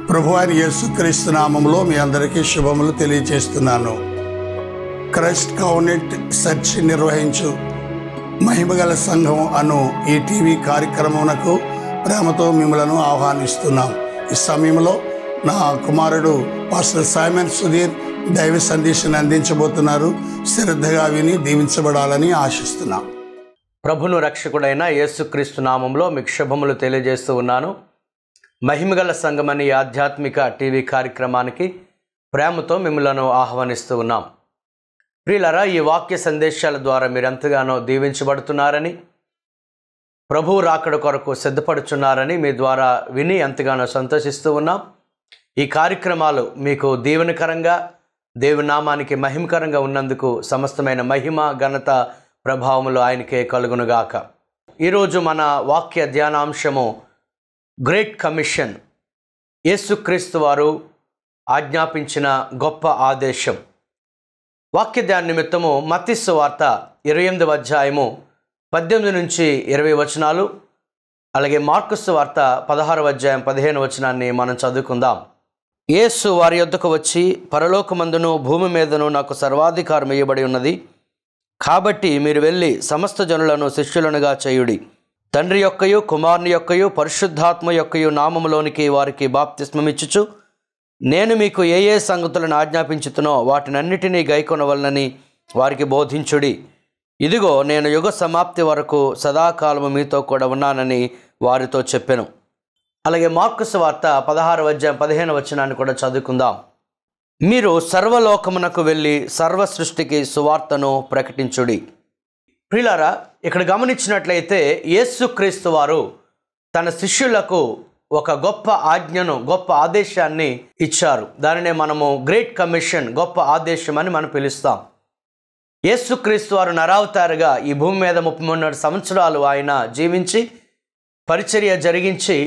ప్రభువైన యేసుక్రీస్తు నామములో మీ అందరికీ శుభములు తెలియజేస్తున్నాను. క్రైస్ట్ కౌనెట్ చర్చ్ నిర్వహించు మహిమగల సంఘం అను ఈ టీవీ కార్యక్రమమునకు ప్రేమతో మిమ్మలను ఆహ్వానిస్తున్నాం. ఈ సమయంలో నా కుమారుడు పాస్టర్ సైమన్ సుధీర్ దైవ సందేశాన్ని అందించబోతున్నారు. శ్రద్ధగా విని దీవించబడాలని ఆశిస్తున్నాం. ప్రభును రక్షకుడైన యేసుక్రీస్తు నామంలో మీకు శుభములు తెలియజేస్తూ ఉన్నాను. మహిమగల సంఘమని ఆధ్యాత్మిక టీవీ కార్యక్రమానికి ప్రేమతో మిమ్మలను ఆహ్వానిస్తూ ఉన్నాం. ప్రియులారా, ఈ వాక్య సందేశాల ద్వారా మీరు ఎంతగానో దీవించబడుతున్నారని, ప్రభువు రాకడ కొరకు సిద్ధపడుచున్నారని మీ ద్వారా విని ఎంతగానో సంతోషిస్తూ ఉన్నాం. ఈ కార్యక్రమాలు మీకు దీవెనకరంగా, దేవుని నామానికి మహిమకరంగా ఉన్నందుకు సమస్తమైన మహిమ, ఘనత, ప్రభావములు ఆయనకే కలుగునుగాక. ఈరోజు మన వాక్య ధ్యానాంశము గ్రేట్ కమిషన్, యేసుక్రీస్తు వారు ఆజ్ఞాపించిన గొప్ప ఆదేశం. వాక్య ధ్యాన నిమిత్తము మత్తయి సువార్త 28వ అధ్యాయము 18 నుంచి 20 వచనాలు, అలాగే మార్కు సువార్త 16వ అధ్యాయం 15 వచనాన్ని మనం చదువుకుందాం. యేసు వారి యొద్దకు వచ్చి, పరలోకమందును భూమి మీదను నాకు సర్వాధికారం ఇవ్వబడి ఉన్నది, కాబట్టి మీరు వెళ్ళి సమస్త జనులను శిష్యులనుగా చేయుడి. తండ్రి యొక్కయు, కుమారుని యొక్కయు, పరిశుద్ధాత్మ యొక్కయు నామములోనికి వారికి బాప్తిస్మమిచ్చుచు, నేను మీకు ఏ ఏ సంగతులను ఆజ్ఞాపించుతునో వాటినన్నిటినీ గైకొనవలనని వారికి బోధించుడి. ఇదిగో నేను యుగ సమాప్తి వరకు సదాకాలము మీతో కూడా ఉన్నానని వారితో చెప్పెను. అలాగే మార్కు సువార్త 16వ అధ్యాయం 15 వచనాన్ని కూడా చదువుకుందాం. మీరు సర్వలోకమునకు వెళ్ళి సర్వ సృష్టికి సువార్తను ప్రకటించుడి. ప్రియులారా, ఇక్కడ గమనించినట్లయితే యేసుక్రీస్తు వారు తన శిష్యులకు ఒక గొప్ప ఆజ్ఞను, గొప్ప ఆదేశాన్ని ఇచ్చారు. దానినే మనము గ్రేట్ కమిషన్, గొప్ప ఆదేశం అని మనం పిలుస్తాం. యేసుక్రీస్తు వారు నరావతారుగా ఈ భూమి మీద 33 సంవత్సరాలు ఆయన జీవించి పరిచర్య జరిగించి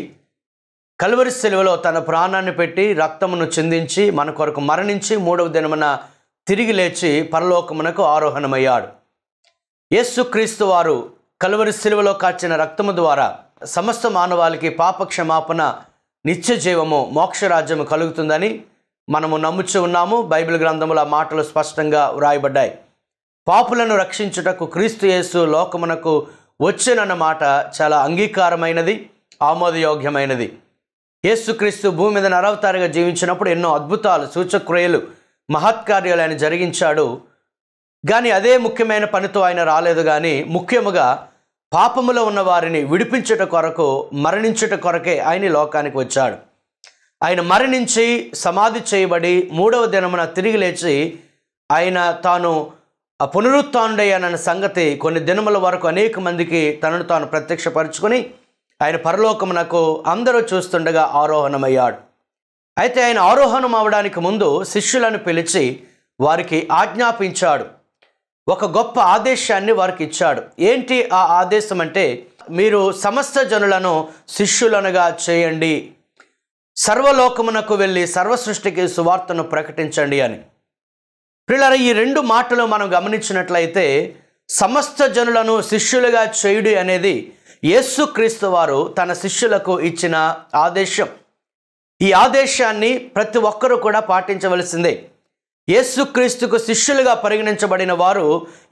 కల్వరి శిలువలో తన ప్రాణాన్ని పెట్టి రక్తమును చిందించి మన కొరకు మరణించి 3వ దినమున తిరిగి లేచి పరలోకమునకు ఆరోహణమయ్యాడు. యేసుక్రీస్తు వారు కల్వరి శిలువలో కాచిన రక్తము ద్వారా సమస్త మానవాళికి పాప క్షమాపణ, నిత్య జీవము, మోక్షరాజ్యము కలుగుతుందని మనము నమ్ముచూ ఉన్నాము. బైబిల్ గ్రంథముల మాటలు స్పష్టంగా వ్రాయబడ్డాయి. పాపులను రక్షించుటకు క్రీస్తు యేసు లోకమునకు వచ్చెనన్న మాట చాలా అంగీకారమైనది, ఆమోదయోగ్యమైనది. యేసుక్రీస్తు భూమి మీద నరవతారిగా జీవించినప్పుడు ఎన్నో అద్భుతాలు, సూచక్రియలు, మహత్కార్యాలు ఆయన జరిగించాడు. కానీ అదే ముఖ్యమైన పనితో ఆయన రాలేదు. కానీ ముఖ్యముగా పాపములో ఉన్న వారిని విడిపించుట కొరకు, మరణించుట కొరకే ఆయన లోకానికి వచ్చాడు. ఆయన మరణించి సమాధి చేయబడి 3వ దినమున తిరిగి లేచి ఆయన తాను పునరుత్థానుడయ్యానన్న సంగతి కొన్ని దినముల వరకు అనేక మందికి తనను తాను ప్రత్యక్షపరుచుకొని ఆయన పరలోకమునకు అందరూ చూస్తుండగా ఆరోహణమయ్యాడు. అయితే ఆయన ఆరోహణం అవడానికి ముందు శిష్యులను పిలిచి వారికి ఆజ్ఞాపించాడు. ఒక గొప్ప ఆదేశాన్ని వారికి ఇచ్చాడు. ఏంటి ఆ ఆదేశం అంటే, మీరు సమస్త జనులను శిష్యులనుగా చేయండి, సర్వలోకమునకు వెళ్ళి సర్వ సృష్టికి సువార్తను ప్రకటించండి అని. ప్రియులారా, ఈ 2 మాటలు మనం గమనించినట్లయితే సమస్త జనులను శిష్యులుగా చేయుడి అనేది యేసుక్రీస్తు వారు తన శిష్యులకు ఇచ్చిన ఆదేశం. ఈ ఆదేశాన్ని ప్రతి ఒక్కరూ కూడా పాటించవలసిందే. యేసుక్రీస్తుకు శిష్యులుగా పరిగణించబడిన వారు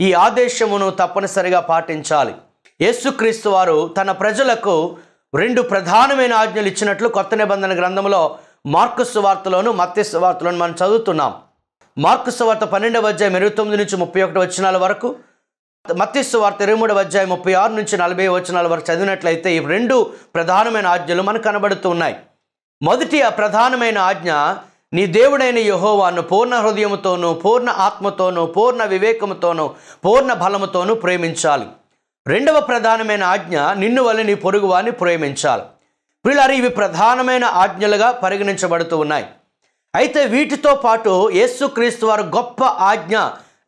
ఈ ఆదేశమును తప్పనిసరిగా పాటించాలి. యేసుక్రీస్తు వారు తన ప్రజలకు 2 ప్రధానమైన ఆజ్ఞలు ఇచ్చినట్లు కొత్త నిబంధన గ్రంథంలో మార్కు సువార్తలోను, మత్తయి సువార్తలోను మనం చదువుతున్నాం. మార్కు సువార్త 12వ అధ్యాయం 29 నుంచి 31 వచనాల వరకు, మత్తయి సువార్త 23వ అధ్యాయం 36 నుంచి 40 వచనాల వరకు చదివినట్లయితే ఈ 2 ప్రధానమైన ఆజ్ఞలు మనకు కనబడుతూ ఉన్నాయి. మొదటి ఆ ప్రధానమైన ఆజ్ఞ, నీ దేవుడైన యెహోవాను పూర్ణ హృదయముతోనూ, పూర్ణ ఆత్మతోనూ, పూర్ణ వివేకముతోనూ, పూర్ణ బలముతోనూ ప్రేమించాలి. 2వ ప్రధానమైన ఆజ్ఞ, నిన్ను వలె నీ పొరుగువాని ప్రేమించాలి. ప్రియులారా, ఇవి ప్రధానమైన ఆజ్ఞలుగా పరిగణించబడుతూ ఉన్నాయి. అయితే వీటితో పాటు యేసుక్రీస్తు వారు గొప్ప ఆజ్ఞ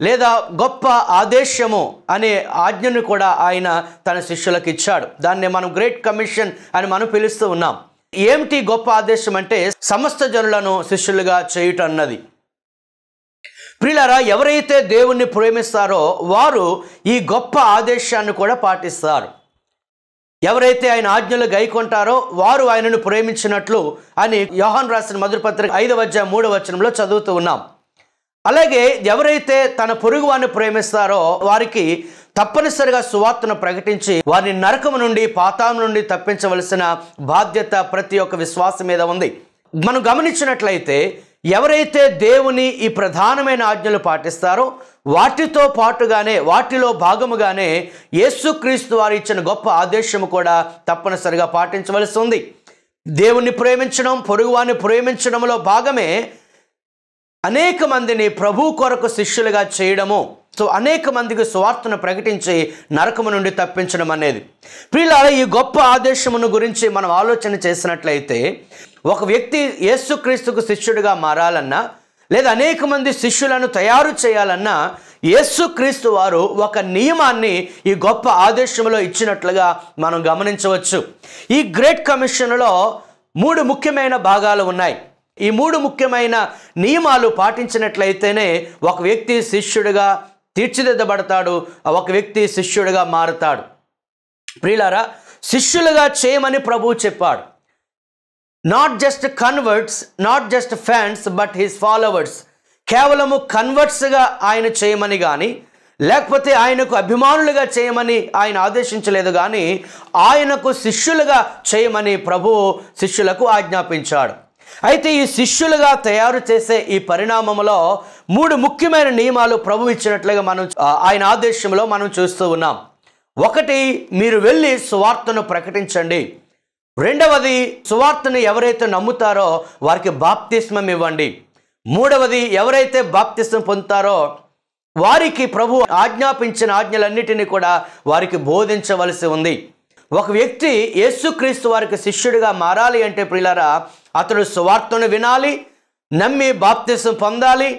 లేదా గొప్ప ఆదేశము అనే ఆజ్ఞను కూడా ఆయన తన శిష్యులకు ఇచ్చాడు. దాన్ని మనం గ్రేట్ కమిషన్ అని మనం పిలుస్తూ ఉన్నాం. ఏమిటి గొప్ప ఆదేశం అంటే, సమస్త జనులను శిష్యులుగా చేయుట అన్నది. ప్రియులారా, ఎవరైతే దేవుణ్ణి ప్రేమిస్తారో వారు ఈ గొప్ప ఆదేశాన్ని కూడా పాటిస్తారు. ఎవరైతే ఆయన ఆజ్ఞలు గైకొంటారో వారు ఆయనను ప్రేమించినట్లు అని యోహాను రాసిన మొదటి పత్రిక 5వ అధ్యాయం 3వ వచనంలో చదువుతూ ఉన్నాం. అలాగే ఎవరైతే తన పొరుగువారిని ప్రేమిస్తారో వారికి తప్పనిసరిగా సువార్తను ప్రకటించి వారిని నరకము నుండి పాతాళం నుండి తప్పించవలసిన బాధ్యత ప్రతి ఒక్క విశ్వాసం మీద ఉంది. మనం గమనించినట్లయితే ఎవరైతే దేవుని ఈ ప్రధానమైన ఆజ్ఞలు పాటిస్తారో వాటితో పాటుగానే వాటిలో భాగముగానే యేసుక్రీస్తు వారు ఇచ్చిన గొప్ప ఆదేశము కూడా తప్పనిసరిగా పాటించవలసి ఉంది. దేవుణ్ణి ప్రేమించడం, పొరుగువారిని ప్రేమించడంలో భాగమే అనేక మందిని ప్రభు కొరకు శిష్యులుగా చేయడము, అనేక మందికి సువార్తను ప్రకటించి నరకము నుండి తప్పించడం అనేది. ప్రియులారా, ఈ గొప్ప ఆదేశమును గురించి మనం ఆలోచన చేసినట్లయితే ఒక వ్యక్తి యేసుక్రీస్తుకు శిష్యుడిగా మారాలన్నా లేదా అనేక మంది శిష్యులను తయారు చేయాలన్నా యేసుక్రీస్తు వారు ఒక నియమాన్ని ఈ గొప్ప ఆదేశంలో ఇచ్చినట్లుగా మనం గమనించవచ్చు. ఈ గ్రేట్ కమిషన్లో 3 ముఖ్యమైన భాగాలు ఉన్నాయి. ఈ 3 ముఖ్యమైన నియమాలు పాటించినట్లయితేనే ఒక వ్యక్తి శిష్యుడిగా తీర్చిదిద్దబడతాడు, ఒక వ్యక్తి శిష్యుడిగా మారుతాడు. ప్రియులారా, శిష్యులుగా చేయమని ప్రభువు చెప్పాడు. Not just converts, not just fans, but his followers. కేవలము కన్వర్ట్స్గా ఆయన చేయమని కానీ లేకపోతే ఆయనకు అభిమానులుగా చేయమని ఆయన ఆదేశించలేదు, కానీ ఆయనకు శిష్యులుగా చేయమని ప్రభువు శిష్యులకు ఆజ్ఞాపించాడు. అయితే ఈ శిష్యులుగా తయారు చేసే ఈ పరిణామంలో 3 ముఖ్యమైన నియమాలు ప్రభు ఇచ్చినట్లుగా మనం ఆయన ఆదేశంలో మనం చూస్తూ ఉన్నాం. 1, మీరు వెళ్ళి సువార్తను ప్రకటించండి. 2, సువార్తను ఎవరైతే నమ్ముతారో వారికి బాప్తిస్మం ఇవ్వండి. 3, ఎవరైతే బాప్తిస్మం పొందుతారో వారికి ప్రభు ఆజ్ఞాపించిన ఆజ్ఞలన్నిటినీ కూడా వారికి బోధించవలసి ఉంది. ఒక వ్యక్తి యేసుక్రీస్తు వారికి శిష్యుడిగా మారాలి అంటే ప్రియులారా, అతడు సువార్తను వినాలి, నమ్మి బాప్తిసం పొందాలి.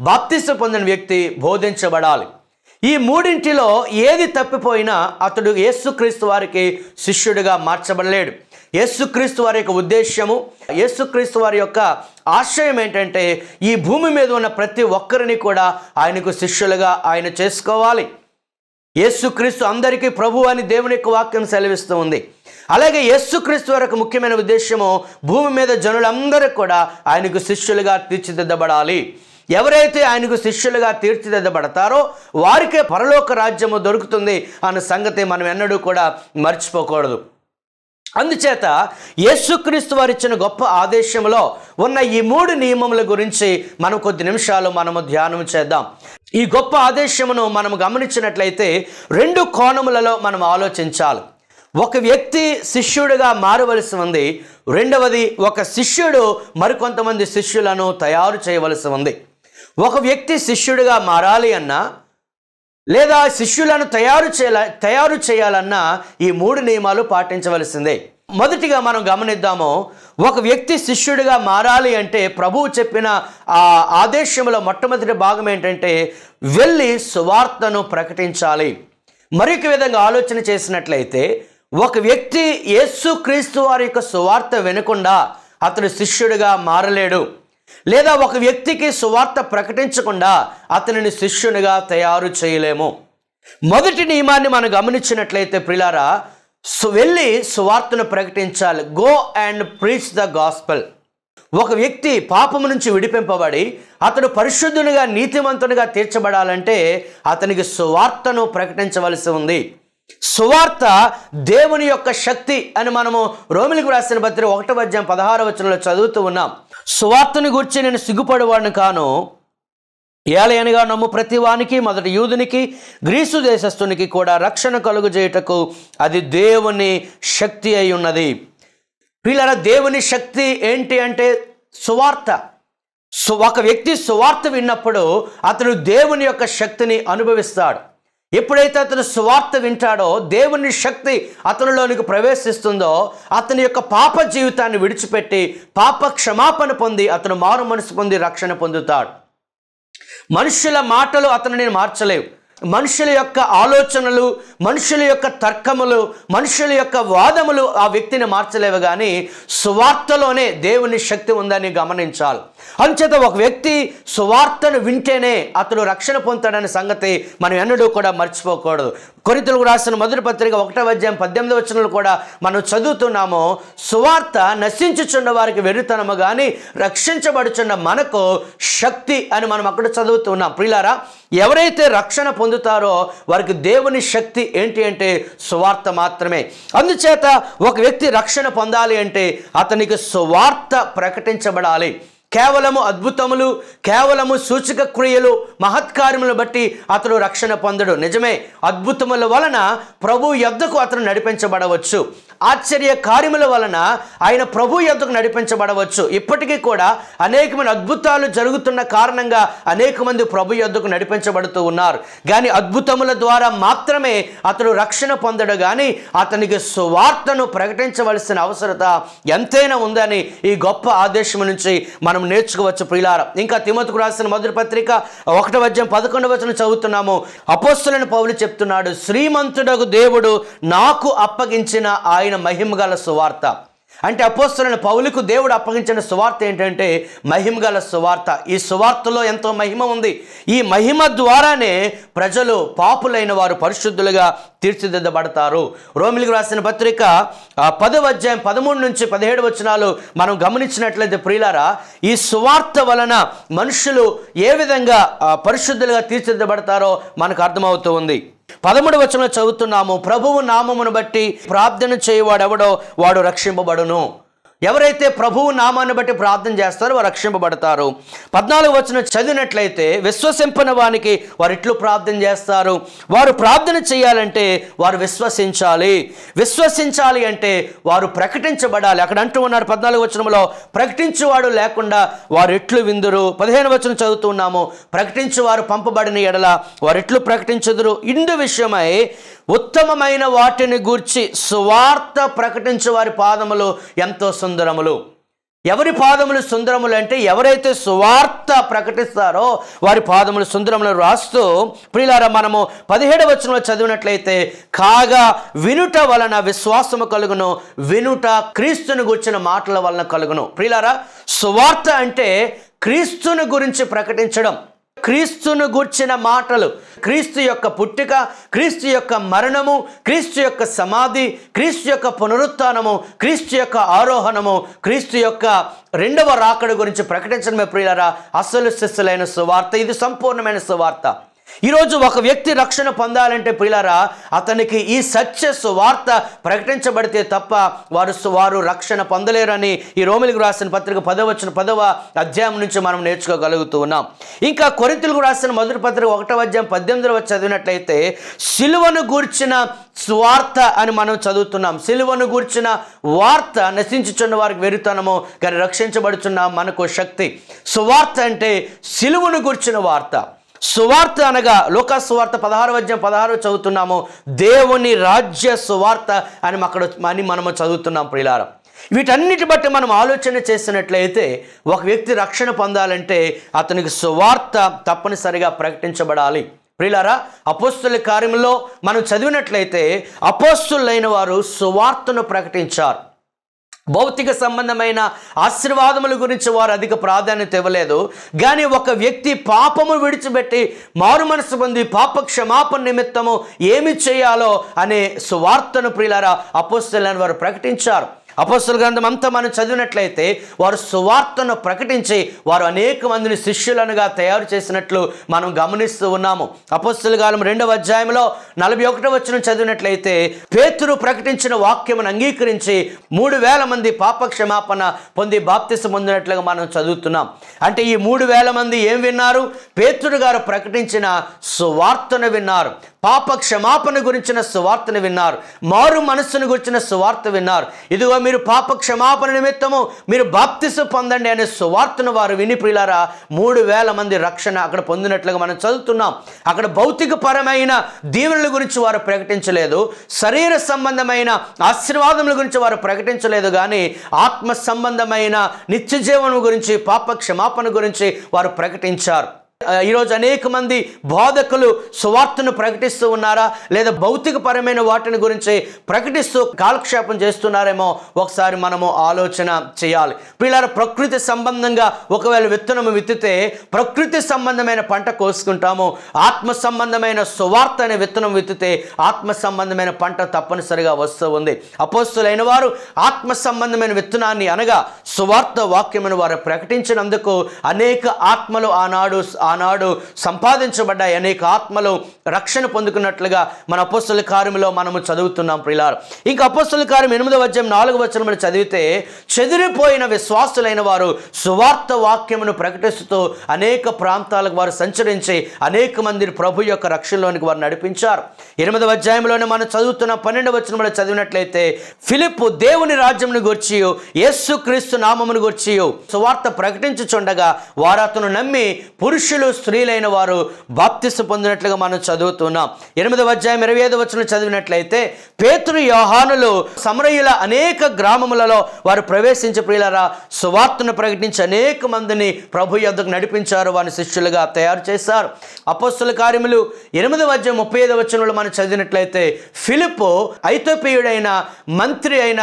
బాప్తిసం పొందిన వ్యక్తి బోధించబడాలి. ఈ 3 ఏది తప్పిపోయినా అతడు యేసుక్రీస్తు వారికి శిష్యుడిగా మార్చబడలేడు. యేసుక్రీస్తు వారి యొక్క ఉద్దేశ్యము, యేసుక్రీస్తు వారి యొక్క ఆశయం ఏంటంటే ఈ భూమి మీద ఉన్న ప్రతి ఒక్కరిని కూడా ఆయనకు శిష్యులుగా ఆయన చేసుకోవాలి. యేసుక్రీస్తు అందరికీ ప్రభు అని దేవుని యొక్క వాక్యం సెలవిస్తూ ఉంది. అలాగే యేసుక్రీస్తు వరకు ముఖ్యమైన ఉద్దేశము భూమి మీద జనులందరూ కూడా ఆయనకు శిష్యులుగా తీర్చిదిద్దబడాలి. ఎవరైతే ఆయనకు శిష్యులుగా తీర్చిదిద్దబడతారో వారికే పరలోక రాజ్యము దొరుకుతుంది అన్న సంగతి మనం ఎన్నడూ కూడా మర్చిపోకూడదు. అందుచేత యేసుక్రీస్తు వారు ఇచ్చిన గొప్ప ఆదేశంలో ఉన్న ఈ 3 నియమముల గురించి మనం కొద్ది నిమిషాలు మనము ధ్యానం చేద్దాం. ఈ గొప్ప ఆదేశమును మనం గమనించినట్లయితే 2 కోణములలో మనం ఆలోచించాలి. ఒక వ్యక్తి శిష్యుడిగా మారవలసి ఉంది. 2, ఒక శిష్యుడు మరికొంతమంది శిష్యులను తయారు చేయవలసి ఉంది. ఒక వ్యక్తి శిష్యుడిగా మారాలి అన్నా లేదా శిష్యులను తయారు చేయాలన్నా ఈ 3 నియమాలు పాటించవలసిందే. మొదటిగా మనం గమనిద్దాము, ఒక వ్యక్తి శిష్యుడిగా మారాలి అంటే ప్రభువు చెప్పిన ఆ ఆదేశంలో మొట్టమొదటి భాగం ఏంటంటే వెళ్ళి సువార్తను ప్రకటించాలి. మరొక విధంగా ఆలోచన చేసినట్లయితే ఒక వ్యక్తి యేసుక్రీస్తు వారి యొక్క సువార్త వినకుండా అతడు శిష్యుడిగా మారలేడు. లేదా ఒక వ్యక్తికి సువార్త ప్రకటించకుండా అతనిని శిష్యునిగా తయారు చేయలేము. మొదటి నియమాన్ని మనం గమనించినట్లయితే ప్రియులారా, వెళ్ళి సువార్తను ప్రకటించాలి. Go and preach the gospel. ఒక వ్యక్తి పాపము నుంచి విడిపింపబడి అతడు పరిశుద్ధునిగా నీతిమంతునిగా తీర్చబడాలంటే అతనికి సువార్తను ప్రకటించవలసి ఉంది. సువార్త దేవుని యొక్క శక్తి అని మనము రోమిలికి రాసిన పత్రిక 1వ అధ్యాయం 16వ వచనంలో చదువుతూ ఉన్నాం. సువార్తను గురించి నేను సిగ్గుపడేవాడిని కాను, ఏలయనగా నమ్ము ప్రతి వానికి, మొదటి యూదునికి గ్రీసు దేశస్థునికి కూడా రక్షణ కలుగజేయుటకు అది దేవుని శక్తి అయి ఉన్నది. పిల్లల దేవుని శక్తి ఏంటి అంటే సువార్త. ఒక వ్యక్తి సువార్త విన్నప్పుడు అతడు దేవుని యొక్క శక్తిని అనుభవిస్తాడు. ఎప్పుడైతే అతను సువార్త వింటాడో దేవుని శక్తి అతనిలోనికి ప్రవేశిస్తుందో అతని యొక్క పాప జీవితాన్ని విడిచిపెట్టి పాప క్షమాపణ పొంది అతను మారు మనసు పొంది రక్షణ పొందుతాడు. మనుషుల మాటలు అతనిని మార్చలేవు. మనుషుల యొక్క ఆలోచనలు, మనుషుల యొక్క తర్కములు, మనుషుల యొక్క వాదములు ఆ వ్యక్తిని మార్చలేవు, కానీ సువార్తలోనే దేవుని శక్తి ఉందని గమనించాలి. అంచేత ఒక వ్యక్తి సువార్తను వింటేనే అతడు రక్షణ పొందుతాడనే సంగతి మనం ఎన్నడూ కూడా మర్చిపోకూడదు. కొరింథీయులకు రాసిన మొదటి పత్రిక 1:18 కూడా మనం చదువుతున్నాము, సువార్త నశించుచున్న వారికి వెర్రితనము కానీ రక్షించబడుచున్న మనకు శక్తి అని మనం అక్కడ చదువుతున్నాం. ప్రియులారా, ఎవరైతే రక్షణ పొందుతారో వారికి దేవుని శక్తి ఏంటి అంటే సువార్త మాత్రమే. అందుచేత ఒక వ్యక్తి రక్షణ పొందాలి అంటే అతనికి సువార్త ప్రకటించబడాలి. కేవలము అద్భుతములు, కేవలము సూచక క్రియలు, మహత్కార్యములు బట్టి అతడు రక్షణ పొందడు. నిజమే, అద్భుతముల వలన ప్రభు యొద్దకు అతను నడిపించబడవచ్చు. ఆశ్చర్య కార్యముల వలన ఆయన ప్రభు యొద్దకు నడిపించబడవచ్చు. ఇప్పటికీ కూడా అనేకమైన అద్భుతాలు జరుగుతున్న కారణంగా అనేక మంది ప్రభు యొద్దకు నడిపించబడుతూ ఉన్నారు. కానీ అద్భుతముల ద్వారా మాత్రమే అతడు రక్షణ పొందడు, కానీ అతనికి సువార్తను ప్రకటించవలసిన అవసరత ఎంతైనా ఉందని ఈ గొప్ప ఆదేశం నుంచి మనం నేర్చుకోవచ్చు. ప్రియులారా, ఇంకా తిమోతికి రాసిన మొదటి పత్రిక 1:11 చదువుతున్నాము. అపోస్తలుడైన పౌలు చెప్తున్నాడు, శ్రీమంతుడగు దేవుడు నాకు అప్పగించిన ఆయన మహిమగల సువార్త. అంటే అపోస్తలుడైన పౌలుకు దేవుడు అప్పగించిన సువార్త ఏంటంటే మహిమగల సువార్త. ఈ సువార్తలో ఎంతో మహిమ ఉంది. ఈ మహిమ ద్వారానే ప్రజలు, పాపులైన వారు పరిశుద్ధులుగా తీర్చిదిద్దబడతారు. రోమిలికి రాసిన పత్రిక 10:13-17 మనం గమనించినట్లయితే ప్రియులారా, ఈ సువార్త వలన మనుషులు ఏ విధంగా పరిశుద్ధులుగా తీర్చిదిద్దబడతారో మనకు అర్థమవుతూ ఉంది. 13 చదువుతున్నాము, ప్రభువు నామమును బట్టి ప్రార్థన చేయవాడెవడో వాడు రక్షింపబడును. ఎవరైతే ప్రభువు నామాన్ని బట్టి ప్రార్థన చేస్తారో వారు రక్షింపబడతారు. 14 చదివినట్లయితే, విశ్వసింపని వానికి వారు ఇట్లు ప్రార్థన చేస్తారు. వారు ప్రార్థన చేయాలంటే వారు విశ్వసించాలి. విశ్వసించాలి అంటే వారు ప్రకటించబడాలి. అక్కడ అంటూ ఉన్నారు 14 ప్రకటించువాడు లేకుండా వారు ఎట్లు విందురు. 15 చదువుతున్నాము, ప్రకటించువారు పంపబడిన ఎడల వారు ఎట్లు ప్రకటించుదురు. ఇందు విషయమై ఉత్తమమైన వాటిని గూర్చి సువార్త ప్రకటించే వారి పాదములు ఎంతో సుందరములు. ఎవరి పాదములు సుందరములు అంటే ఎవరైతే సువార్త ప్రకటిస్తారో వారి పాదములు సుందరములు రాస్తూ, ప్రియులారా, మనము 17 చదివినట్లయితే, కాగా వినుట వలన విశ్వాసము కలుగును, వినుట క్రీస్తుని గూర్చిన మాటల వలన కలుగును. ప్రియులారా, సువార్త అంటే క్రీస్తుని గురించి ప్రకటించడం, క్రీస్తును గూర్చిన మాటలు, క్రీస్తు యొక్క పుట్టుక, క్రీస్తు యొక్క మరణము, క్రీస్తు యొక్క సమాధి, క్రీస్తు యొక్క పునరుత్థానము, క్రీస్తు యొక్క ఆరోహణము, క్రీస్తు యొక్క రెండవ రాకడ గురించి ప్రకటించడమే ప్రియులారా అసలు సిస్సులైన సువార్త. ఇది సంపూర్ణమైన సువార్త. ఈరోజు ఒక వ్యక్తి రక్షణ పొందాలంటే ప్రియులారా అతనికి ఈ సత్య సువార్త ప్రకటించబడితే తప్ప వారు రక్షణ పొందలేరని ఈ రోమిలికి రాసిన పత్రిక 10వ నుంచి మనం నేర్చుకోగలుగుతూ ఉన్నాం. ఇంకా కొరింథీయులకు రాసిన మొదటి పత్రిక 1:18 చదివినట్లయితే, సిలువను గూర్చిన సువార్త అని మనం చదువుతున్నాం. సిలువను గూర్చిన వార్త నశించుచున్న వారికి వెర్రితనము, కానీ రక్షించబడుచున్న మనకు శక్తి. సువార్త అంటే సిలువను గూర్చిన వార్త. సువార్త అనగా లూకా సువార్త 16:16 చదువుతున్నాము, దేవుని రాజ్య సువార్త అని మనము చదువుతున్నాం. ప్రియులారా, వీటన్నిటి బట్టి మనం ఆలోచన చేసినట్లయితే ఒక వ్యక్తి రక్షణ పొందాలంటే అతనికి సువార్త తప్పనిసరిగా ప్రకటించబడాలి. ప్రియులారా, అపోస్తుల కార్యములో మనం చదివినట్లయితే అపోస్తులైన వారు సువార్తను ప్రకటించారు. భౌతిక సంబంధమైన ఆశీర్వాదముల గురించి వారు అధిక ప్రాధాన్యత ఇవ్వలేదు. కానీ ఒక వ్యక్తి పాపము విడిచిపెట్టి మారు మనసు పొంది పాప క్షమాపణ నిమిత్తము ఏమి చేయాలో అనే సువార్తను ప్రియులారా అపోస్తలులైన వారు ప్రకటించారు. అపోస్తల గ్రంథం అంతా మనం చదివినట్లయితే వారు సువార్తను ప్రకటించి వారు అనేక మందిని శిష్యులనుగా తయారు చేసినట్లు మనం గమనిస్తూ ఉన్నాము. అపోస్తల కాలం 2వ అధ్యాయంలో 41 చదివినట్లయితే, పేతురు ప్రకటించిన వాక్యమును అంగీకరించి 3000 మంది పాప క్షమాపణ పొంది బాప్తిసం పొందినట్లుగా మనం చదువుతున్నాం. అంటే ఈ 3000 మంది ఏం విన్నారు? పేతురు గారు ప్రకటించిన సువార్తను విన్నారు. పాప క్షమాపణ గురించిన సువార్తను విన్నారు. మారు మనస్సును గురించిన సువార్త విన్నారు. ఇదిగో మీరు పాప క్షమాపణ నిమిత్తము మీరు బాప్తిసం పొందండి అనే సువార్తను వారు విని ప్రియులారా 3000 మంది రక్షణ అక్కడ పొందినట్లుగా మనం చదువుతున్నాం. అక్కడ భౌతిక పరమైన దీవెనల గురించి వారు ప్రకటించలేదు, శరీర సంబంధమైన ఆశీర్వాదముల గురించి వారు ప్రకటించలేదు, కానీ ఆత్మ సంబంధమైన నిత్య జీవనం గురించి, పాప క్షమాపణ గురించి వారు ప్రకటించారు. ఈరోజు అనేక మంది బోధకులు సువార్తను ప్రకటిస్తూ ఉన్నారా, లేదా భౌతికపరమైన వాటిని గురించి ప్రకటిస్తూ కాలక్షేపం చేస్తున్నారేమో ఒకసారి మనము ఆలోచన చేయాలి. పిల్లల ప్రకృతి సంబంధంగా ఒకవేళ విత్తనము విత్తితే ప్రకృతి సంబంధమైన పంట కోసుకుంటాము. ఆత్మ సంబంధమైన సువార్త అనే విత్తనం విత్తితే ఆత్మ సంబంధమైన పంట తప్పనిసరిగా వస్తూ ఉంది. అపోస్తులైన వారు ఆత్మ సంబంధమైన విత్తనాన్ని అనగా సువార్త వాక్యమును వారు ప్రకటించినందుకు అనేక ఆత్మలు ఆనాడు సంపాదించబడ్డాయి. అనేక ఆత్మలు రక్షణ పొందుకున్నట్లుగా మన అపోస్తలుల కార్యములో మనము చదువుతున్నాం ప్రియులారా. ఇంకా అపోస్తలుల కార్యం 8వ అధ్యాయం 4వ వచనమును చదివితే చెదిరిపోయిన విశ్వాసులైన వారు సువార్త వాక్యమును ప్రకటిస్తూ అనేక ప్రాంతాలకు వారు సంచరించి అనేక మందిని ప్రభు యొక్క రక్షణలోనికి వారు నడిపించారు. 8వ అధ్యాయంలోనే మనం చదువుతున్న 12వ వచనములో చదివినట్లయితే ఫిలిప్పు దేవుని రాజ్యమును గూర్చి యేసుక్రీస్తు నామమును గూర్చి సువార్త ప్రకటించుచుండగా వారు అతను నమ్మి పురుషులు స్త్రీలైన వారు బాప్తిస్మ పొందినట్లుగా మనం చదువుతున్నాం. 8వ అధ్యాయం 25వ వచనం చదివినట్లయితే పేతురు యోహానులు సమరయుల అనేక గ్రామములలో వారు ప్రవేశించి ప్రియులారా సువార్తను ప్రకటించి అనేక మందిని ప్రభు యొద్దకు నడిపించారు, వారిని శిష్యులుగా తయారు చేశారు. అపోస్తలుల కార్యములు 8వ అధ్యాయం 35వ వచనంలో మనం చదివినట్లయితే ఫిలిప్పు ఐథోపియుడైన మంత్రి అయిన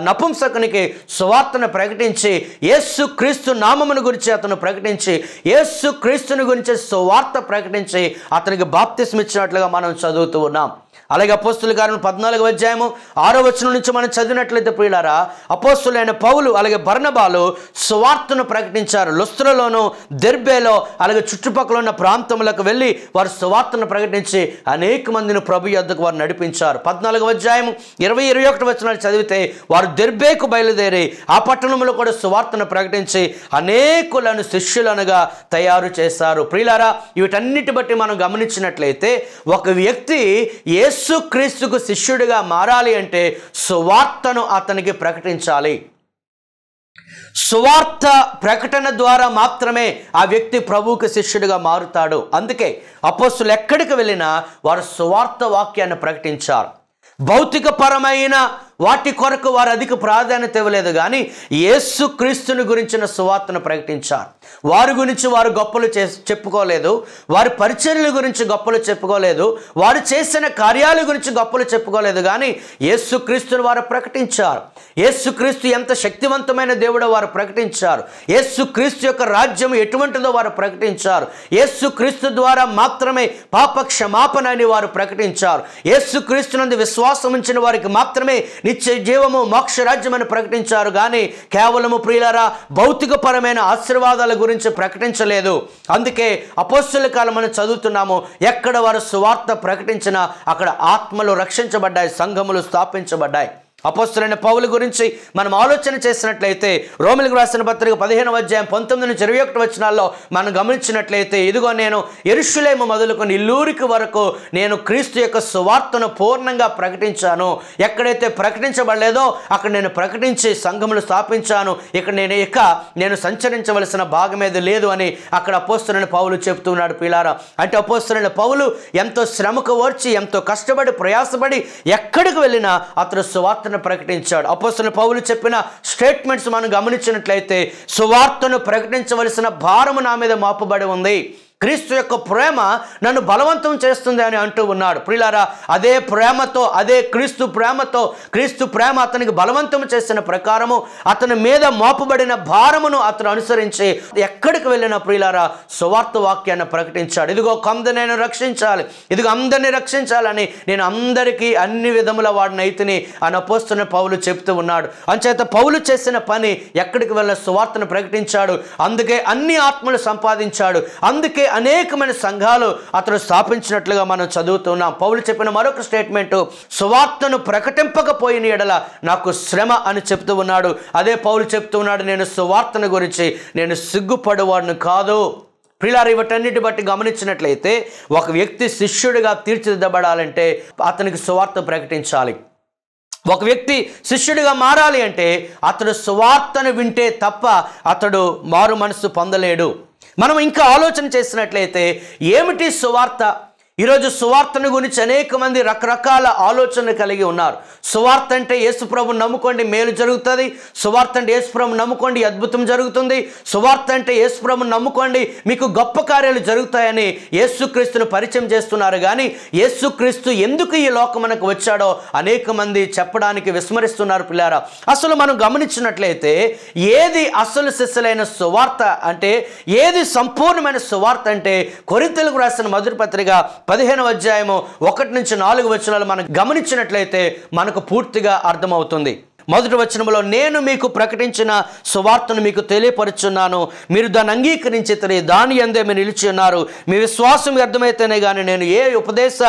నపుంసకునికి సువార్తను ప్రకటించి యేసు క్రీస్తు నామమును గురించి అతను ప్రకటించి యేసు క్రీస్తుని గురించి సువార్త ప్రకటించి అతనికి బాప్తిస్మ ఇచ్చినట్లుగా మనం చదువుతూ ఉన్నాం. అలాగే అపోస్తలుల కార్యం 14వ అధ్యాయము 6వ వచనం నుంచి మనం చదివినట్లయితే ప్రియులారా అపోస్తలులైన పౌలు అలాగే బర్నబాలు సువార్తను ప్రకటించారు. లుస్త్రలోను దెర్బేలో అలాగే చుట్టుపక్కల ఉన్న ప్రాంతములకు వెళ్ళి వారు సువార్తను ప్రకటించి అనేక మందిని ప్రభు యొద్దకు వారు నడిపించారు. 14వ అధ్యాయము 20-21 వచనాలు చదివితే వారు దెర్బేకు బయలుదేరి ఆ పట్టణంలో కూడా సువార్తను ప్రకటించి అనేకులను శిష్యులనుగా తయారు చేశారు. ప్రియులారా వీటన్నిటి బట్టి మనం గమనించినట్లయితే ఒక వ్యక్తి యేసుక్రీస్తుకు శిష్యుడిగా మారాలి అంటే సువార్తను అతనికి ప్రకటించాలి. సువార్త ప్రకటన ద్వారా మాత్రమే ఆ వ్యక్తి ప్రభువుకి శిష్యుడిగా మారుతాడు. అందుకే అపోస్తలులు ఎక్కడికి వెళ్ళినా వారు సువార్త వాక్యాన్ని ప్రకటించారు. భౌతికపరమైన వాటి కొరకు వారు అధిక ప్రాధాన్యత ఇవ్వలేదు, కానీ యేసుక్రీస్తుని గురించిన సువార్తను ప్రకటించారు. వారి గురించి వారు గొప్పలు చెప్పుకోలేదు, వారి పరిచర్యల గురించి గొప్పలు చెప్పుకోలేదు, వారు చేసిన కార్యాల గురించి గొప్పలు చెప్పుకోలేదు, కానీ యేసుక్రీస్తుని వారు ప్రకటించారు. యేసుక్రీస్తు ఎంత శక్తివంతమైన దేవుడో వారు ప్రకటించారు. యేసుక్రీస్తు యొక్క రాజ్యం ఎటువంటిదో వారు ప్రకటించారు. యేసుక్రీస్తు ద్వారా మాత్రమే పాప క్షమాపణ అని వారు ప్రకటించారు. యేసుక్రీస్తునందు విశ్వాసం ఉంచిన వారికి మాత్రమే నిత్య జీవము మోక్ష రాజ్యం అని ప్రకటించారు, కానీ కేవలము ప్రియులారా భౌతికపరమైన ఆశీర్వాదాల గురించి ప్రకటించలేదు. అందుకే అపోస్తలుల కాలం మనం చదువుతున్నాము, ఎక్కడ వారు సువార్త ప్రకటించినా అక్కడ ఆత్మలు రక్షించబడ్డాయి, సంఘములు స్థాపించబడ్డాయి. అపోస్తలులైన పౌలు గురించి మనం ఆలోచన చేసినట్లయితే రోమీయులకు రాసిన పత్రిక 15వ అధ్యాయం 19-21 వచనాల్లో మనం గమనించినట్లయితే ఇదిగో నేను యెరూషలేము మొదలుకొని ఇల్లూరికి వరకు నేను క్రీస్తు యొక్క సువార్తను పూర్ణంగా ప్రకటించాను. ఎక్కడైతే ప్రకటించబడలేదో అక్కడ నేను ప్రకటించి సంఘములు స్థాపించాను. ఇక్కడ నేను సంచరించవలసిన భాగమేది లేదు అని అక్కడ అపోస్తలులైన పౌలు చెప్తున్నాడు. పిల్లారా అంటే అపోస్తలులైన పౌలు ఎంతో శ్రమకు ఓర్చి ఎంతో కష్టపడి ప్రయాసపడి ఎక్కడికి వెళ్ళినా అతను సువార్త ప్రకటించాడు. అపోస్తలులైన పౌలు చెప్పిన స్టేట్మెంట్స్ మనం గమనించినట్లయితే సువార్తను ప్రకటించవలసిన భారము నా మీద మోపబడి ఉంది, క్రీస్తు యొక్క ప్రేమ నన్ను బలవంతం చేస్తుంది అని అంటూ ఉన్నాడు. ప్రియులారా అదే ప్రేమతో అదే క్రీస్తు ప్రేమ అతనికి బలవంతం చేసిన ప్రకారము అతని మీద మోపబడిన భారమును అతను అనుసరించి ఎక్కడికి వెళ్ళిన ప్రియులారా సువార్త వాక్యాన్ని ప్రకటించాడు. ఇదిగో కొందరిని రక్షించాలి, ఇదిగో అందరినీ రక్షించాలని నేను అందరికీ అన్ని విధముల వాడిని అయితిని అని అపోస్తలులైన పౌలు చెప్తూ ఉన్నాడు. అంచేత పౌలు చేసిన పని ఎక్కడికి వెళ్ళిన సువార్తను ప్రకటించాడు. అందుకే అన్ని ఆత్మలు సంపాదించాడు. అందుకే అనేకమైన సంఘాలు అతను స్థాపించినట్లుగా మనం చదువుతున్నాం. పౌలు చెప్పిన మరొక స్టేట్మెంటు సువార్తను ప్రకటింపకపోయిన ఎడల నాకు శ్రమ అని చెప్తూ ఉన్నాడు. అదే పౌలు చెప్తూ ఉన్నాడు, నేను సువార్తను గురించి నేను సిగ్గుపడేవాడిని కాదు. ప్రియులారా వీటన్నిటి బట్టి గమనించినట్లయితే ఒక వ్యక్తి శిష్యుడిగా తీర్చిదిద్దబడాలంటే అతనికి సువార్త ప్రకటించాలి. ఒక వ్యక్తి శిష్యుడిగా మారాలి అంటే అతడు సువార్తను వింటే తప్ప అతడు మారు మనసు పొందలేడు. మనం ఇంకా ఆలోచన చేసినట్లయితే ఏమిటి సువార్త? ఈరోజు సువార్తను గురించి అనేక మంది రకరకాల ఆలోచనలు కలిగి ఉన్నారు. సువార్త అంటే యేసుప్రభుని నమ్ముకోండి మేలు జరుగుతుంది, సువార్త అంటే యేసుప్రభుని నమ్ముకోండి అద్భుతం జరుగుతుంది, సువార్త అంటే యేసుప్రభుని నమ్ముకోండి మీకు గొప్ప కార్యాలు జరుగుతాయని యేసుక్రీస్తును పరిచయం చేస్తున్నారు. కానీ యేసుక్రీస్తు ఎందుకు ఈ లోకమునకు వచ్చాడో అనేక మంది చెప్పడానికి విస్మరిస్తున్నారు. పిల్లారా, అసలు మనం గమనించినట్లయితే ఏది అసలు సిస్సులైన సువార్త అంటే, ఏది సంపూర్ణమైన సువార్త అంటే, కొరింథీయులకు రాసిన మొదటి పత్రిక 15వ అధ్యాయము 1-4 వచనాలు మనం గమనించినట్లయితే మనకు పూర్తిగా అర్థమవుతుంది. మొదటి వచనంలో, నేను మీకు ప్రకటించిన సువార్తను మీకు తెలియపరుచున్నాను, మీరు దాన్ని అంగీకరించితే దాని యందే మీరు నిలిచి ఉన్నారు, మీ విశ్వాసం వ్యర్థమైతేనే కానీ నేను ఏ ఉపదేశ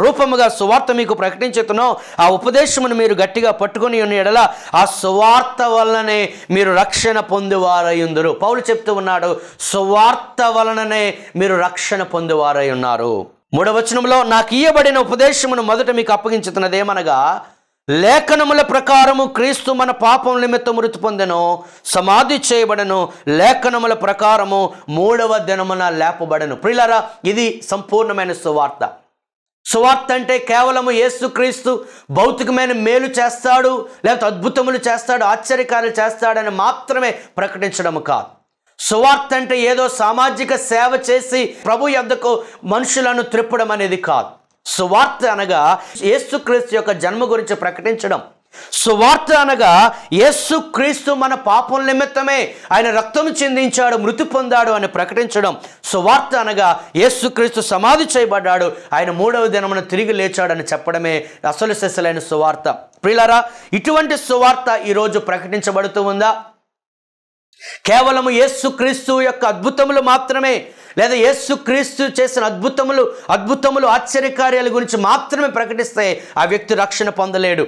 రూపముగా సువార్త మీకు ప్రకటించుతునో ఆ ఉపదేశమును మీరు గట్టిగా పట్టుకొని ఉన్న ఎడల ఆ సువార్త వలననే మీరు రక్షణ పొందువారయ్యుందురు. పౌలు చెప్తూ ఉన్నాడు, సువార్త వలననే మీరు రక్షణ పొందువారై ఉన్నారు. 3వ వచనంలో, నాకు ఇయ్యబడిన ఉపదేశమును మొదట మీకు అప్పగించుతున్నదేమనగా, లేఖనముల ప్రకారము క్రీస్తు మన పాపం నిమిత్తం మృతి పొందెను, సమాధి చేయబడను, లేఖనముల ప్రకారము 3వ దినమున లేపబడను. ప్రియులారా, ఇది సంపూర్ణమైన సువార్త. సువార్త అంటే కేవలము యేసుక్రీస్తు భౌతికమైన మేలు చేస్తాడు, లేకపోతే అద్భుతములు చేస్తాడు, ఆశ్చర్యకార్యాలు చేస్తాడని మాత్రమే ప్రకటించడం కాదు. సువార్త అంటే ఏదో సామాజిక సేవ చేసి ప్రభు యొద్దకు మనుషులను త్రిప్పడం అనేది కాదు. సువార్త అనగా యేసుక్రీస్తు యొక్క జన్మ గురించి ప్రకటించడం. సువార్త అనగా యేసుక్రీస్తు మన పాపం నిమిత్తమే ఆయన రక్తము చిందించాడు, మృతి పొందాడు అని ప్రకటించడం. సువార్త అనగా యేసుక్రీస్తు సమాధి చేయబడ్డాడు, ఆయన 3వ దినమున తిరిగి లేచాడని చెప్పడమే అసలు సిసలైన సువార్త. ప్రియులారా, ఇటువంటి సువార్త ఈరోజు ప్రకటించబడుతూ ఉందా? కేవలము యేసుక్రీస్తు యొక్క అద్భుతములు మాత్రమే, లేదా యేసుక్రీస్తు చేసిన అద్భుతములు ఆశ్చర్యకార్యాల గురించి మాత్రమే ప్రకటిస్తే ఆ వ్యక్తి రక్షణ పొందలేడు.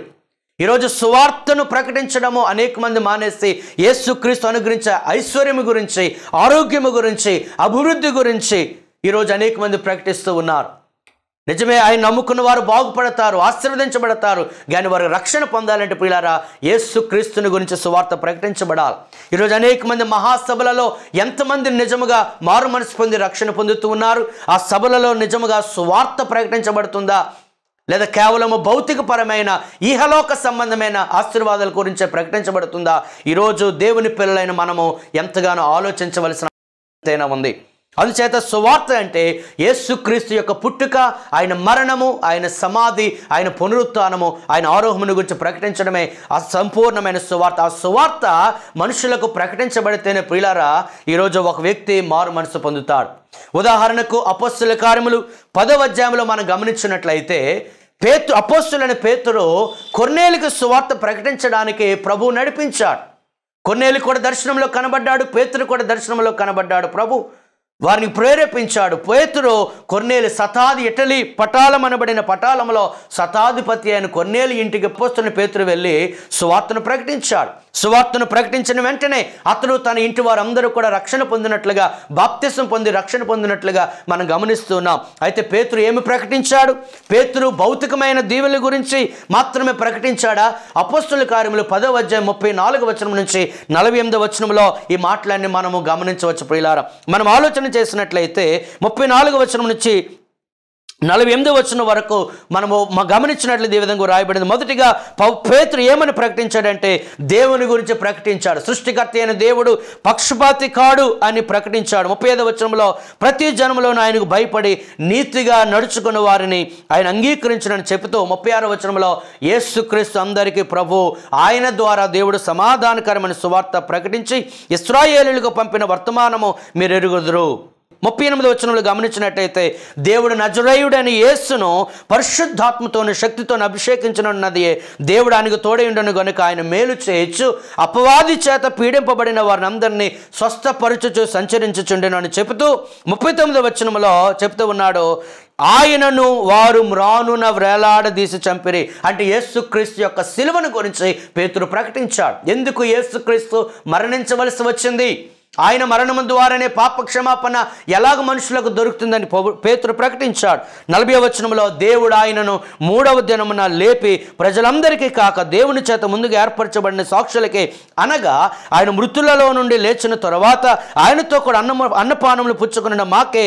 ఈరోజు సువార్తను ప్రకటించడము అనేక మంది మానేసి యేసుక్రీస్తు అనుగ్రహించే ఐశ్వర్యము గురించి, ఆరోగ్యము గురించి, అభివృద్ధి గురించి ఈరోజు అనేక మంది ప్రకటిస్తూ ఉన్నారు. నిజమే, ఆయన నమ్ముకున్న వారు బాగుపడతారు, ఆశీర్వదించబడతారు. కానీ వారు రక్షణ పొందాలంటే ప్రియులారా యేసుక్రీస్తుని గురించి సువార్త ప్రకటించబడాలి. ఈరోజు అనేక మంది మహాసభలలో ఎంతమంది నిజముగా మారు మనసు పొంది రక్షణ పొందుతూ ఉన్నారు? ఆ సభలలో నిజముగా సువార్త ప్రకటించబడుతుందా, లేదా కేవలము భౌతికపరమైన ఇహలోక సంబంధమైన ఆశీర్వాదాల గురించే ప్రకటించబడుతుందా? ఈరోజు దేవుని పిల్లలైన మనము ఎంతగానో ఆలోచించవలసిన ఉంది. అందుచేత సువార్త అంటే యేసుక్రీస్తు యొక్క పుట్టుక, ఆయన మరణము, ఆయన సమాధి, ఆయన పునరుత్థానము, ఆయన ఆరోహమును గురించి ప్రకటించడమే ఆ సంపూర్ణమైన సువార్త. ఆ సువార్త మనుషులకు ప్రకటించబడితేనే ప్రియులారా ఈరోజు ఒక వ్యక్తి మారు మనసు పొందుతాడు. ఉదాహరణకు అపోస్తలుల కార్యములు 10వ అధ్యాయంలో మనం గమనించినట్లయితే అపోస్తలుడైన పేతురు కొర్నేలికి సువార్త ప్రకటించడానికి ప్రభువు నడిపించాడు. కొర్నేలి కూడా దర్శనంలో కనబడ్డాడు, పేతురు కూడా దర్శనంలో కనబడ్డాడు. ప్రభు వారిని ప్రేరేపించాడు. పేతురు కొర్నేలి శతాధి ఇటలీ పటాలం అనబడిన పటాలంలో శతాధిపతి అయిన కొర్నేలి ఇంటికి అపోస్తలుడైన పేతురు వెళ్ళి సువార్తను ప్రకటించాడు. సువార్తను ప్రకటించిన వెంటనే అతడు తన ఇంటి వారందరూ కూడా రక్షణ పొందినట్లుగా, బాప్తిసం పొంది రక్షణ పొందినట్లుగా మనం గమనిస్తున్నాం. అయితే పేతురు ఏమి ప్రకటించాడు? పేతురు భౌతికమైన దీవెనల గురించి మాత్రమే ప్రకటించాడా? అపోస్తలుల కార్యములు 10వ అధ్యాయం 34వ వచనం నుంచి 48వ వచనంలో ఈ మాటలన్నీ మనము గమనించవచ్చు. ప్రియులారా, మనం ఆలోచన చేసినట్లయితే 34వ వచనం నుంచి 48వ వచనం వరకు మనము గమనించినట్లయితే ఈ విధంగా రాయబడింది. మొదటిగా పేతురు ఏమని ప్రకటించాడంటే దేవుని గురించి ప్రకటించాడు. సృష్టికర్త అయిన దేవుడు పక్షపాతి కాడు అని ప్రకటించాడు. 35వ వచనంలో ప్రతి జన్మలోనూ ఆయనకు భయపడి నీతిగా నడుచుకున్న వారిని ఆయన అంగీకరించడని చెబుతూ 36వ వచనంలో యేసుక్రీస్తు అందరికీ ప్రభు, ఆయన ద్వారా దేవుడు సమాధానకరమైన సువార్త ప్రకటించి ఇశ్రాయేలీయులకు పంపిన వర్తమానము మీరు ఎరుగుదురు. 38వ వచనంలో గమనించినట్టయితే దేవుడు నజరేయుడైన యేసును పరిశుద్ధాత్మతోను శక్తితోను అభిషేకించనున్నది దేవుడు ఆయనకు తోడైయుండెను గనుక ఆయన మేలు చేయొచ్చు, అపవాది చేత పీడింపబడిన వారిని అందరినీ స్వస్థపరచుచు సంచరించుచుండెను అని చెబుతూ 39వ వచనంలో చెప్తూ ఉన్నాడు, ఆయనను వారు మ్రానున వ్రేలాడదీసి చంపిరి. అంటే యేసుక్రీస్తు యొక్క సిలువను గురించి పేతురు ప్రకటించాడు. ఎందుకు యేసుక్రీస్తు మరణించవలసి వచ్చింది? ఆయన మరణం ద్వారానే పాప క్షమాపణ ఎలాగ మనుషులకు దొరుకుతుందని పేతురు ప్రకటించాడు. 40వ వచనంలో దేవుడు ఆయనను 3వ దినమున లేపి ప్రజలందరికీ కాక దేవుని చేత ముందుగా ఏర్పరచబడిన సాక్షులకే, అనగా ఆయన మృతులలో నుండి లేచిన తరువాత ఆయనతో కూడా అన్నపానములు పుచ్చుకున్న మాకే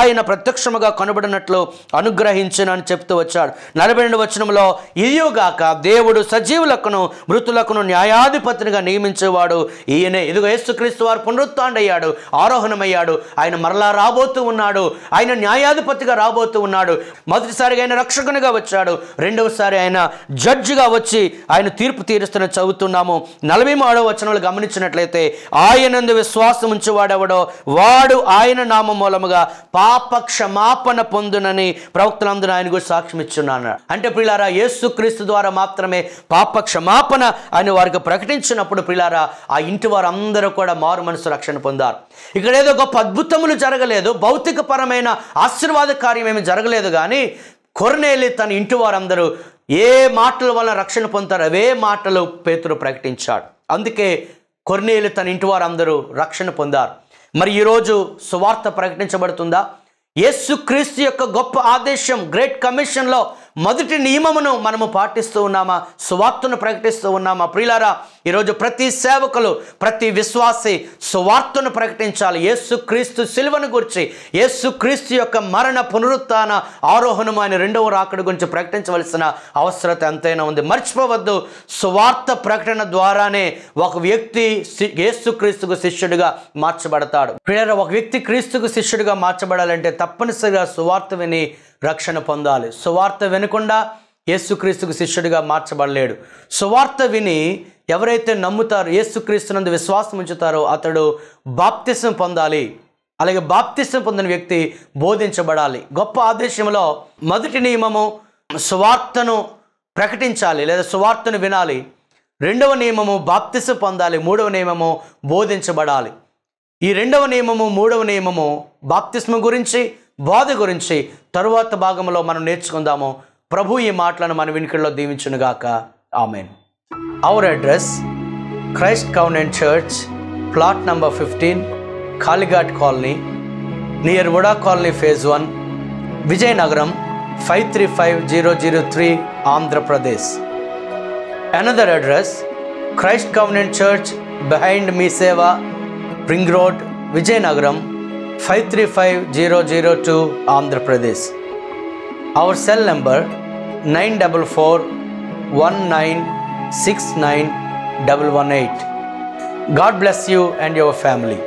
ఆయన ప్రత్యక్షముగా కనబడినట్లు అనుగ్రహించునని చెప్తూ వచ్చాడు. 42వ వచనంలో ఇదియుగాక దేవుడు సజీవులకును మృతులకును న్యాయాధిపతినిగా నియమించేవాడు ఈయనే. ఇదిగో యేసుక్రీస్తు వారు పునరుత్థానుడయ్యాడు, ఆరోహణమయ్యాడు. ఆయన మరలా రాబోతూ ఉన్నాడు. ఆయన న్యాయాధిపతిగా రాబోతూ ఉన్నాడు. మొదటిసారిగా ఆయన రక్షకునిగా వచ్చాడు. రెండవసారి ఆయన జడ్జిగా వచ్చి ఆయన తీర్పు తీరుస్తున్న చదువుతున్నాము. 43వ వచనంలో గమనించినట్లయితే, ఆయనందు విశ్వాసం ఉంచేవాడెవడో వాడు ఆయన నామం మూలముగా పాప క్షమాపణ పొందునని ప్రవక్తలందరూ ఆయన గురించి సాక్ష్యం ఇచ్చున్నాను. అంటే ప్రియులారా, యేసుక్రీస్తు ద్వారా మాత్రమే పాప క్షమాపణ ఆయన వారికి ప్రకటించినప్పుడు ప్రియులారా, ఆ ఇంటి వారందరూ కూడా మారు మనసు రక్షణ పొందారు. ఇక్కడ ఏదో గొప్ప అద్భుతములు జరగలేదు, భౌతిక పరమైన ఆశీర్వాద కార్యం ఏమి జరగలేదు. కానీ కొర్నేలి తన ఇంటి వారందరూ ఏ మాటల వల్ల రక్షణ పొందుతారు అవే మాటలు పేతురు ప్రకటించాడు. అందుకే కొర్నేలి తన ఇంటి వారందరూ రక్షణ పొందారు. మరి ఈరోజు సువార్త ప్రకటించబడుతుందా? యేసుక్రీస్తు యొక్క గొప్ప ఆదేశం గ్రేట్ కమిషన్లో మొదటి నియమమును మనము పాటిస్తూ ఉన్నామా? సువార్తను ప్రకటిస్తూ ఉన్నామా? ప్రియులారా, ఈరోజు ప్రతి సేవకులు, ప్రతి విశ్వాసి సువార్తను ప్రకటించాలి. యేసుక్రీస్తు సిలువను గురించి, యేసుక్రీస్తు యొక్క మరణ పునరుత్థాన ఆరోహణము ఆయన రెండవ రాకడ గురించి ప్రకటించవలసిన అవసరత ఎంతైనా ఉంది. మర్చిపోవద్దు, సువార్త ప్రకటన ద్వారానే ఒక వ్యక్తి యేసుక్రీస్తుకు శిష్యుడిగా మార్చబడతాడు. ప్రియులారా, ఒక వ్యక్తి క్రీస్తుకు శిష్యుడిగా మార్చబడాలంటే తప్పనిసరిగా సువార్త విని రక్షణ పొందాలి. సువార్త వినకుండా యేసుక్రీస్తుకు శిష్యుడిగా మార్చబడలేడు. సువార్త విని ఎవరైతే నమ్ముతారో, యేసుక్రీస్తునందు విశ్వాసం ఉంచుతారో అతడు బాప్తిసం పొందాలి. అలాగే బాప్తిసం పొందిన వ్యక్తి బోధించబడాలి. గొప్ప ఆదేశంలో మొదటి నియమము సువార్తను ప్రకటించాలి లేదా సువార్తను వినాలి. రెండవ నియమము బాప్తిసం పొందాలి. మూడవ నియమము బోధించబడాలి. ఈ రెండవ నియమము మూడవ నియమము బాప్తిస్మ గురించి, బోధ గురించి తరువాత భాగంలో మనం నేర్చుకుందాము. ప్రభు ఈ మాటలను మన వినికిడిలో దీవించునుగాక. Amen. Our address Christ covenant church, plot number 15, Kalighat colony, near VUDA colony, phase 1, Vizianagaram 535003, Andhra Pradesh. Another address Christ covenant church behind Mee Seva, ring road, Vizianagaram 535002, Andhra Pradesh. Our cell number 944196918. God bless you and your family.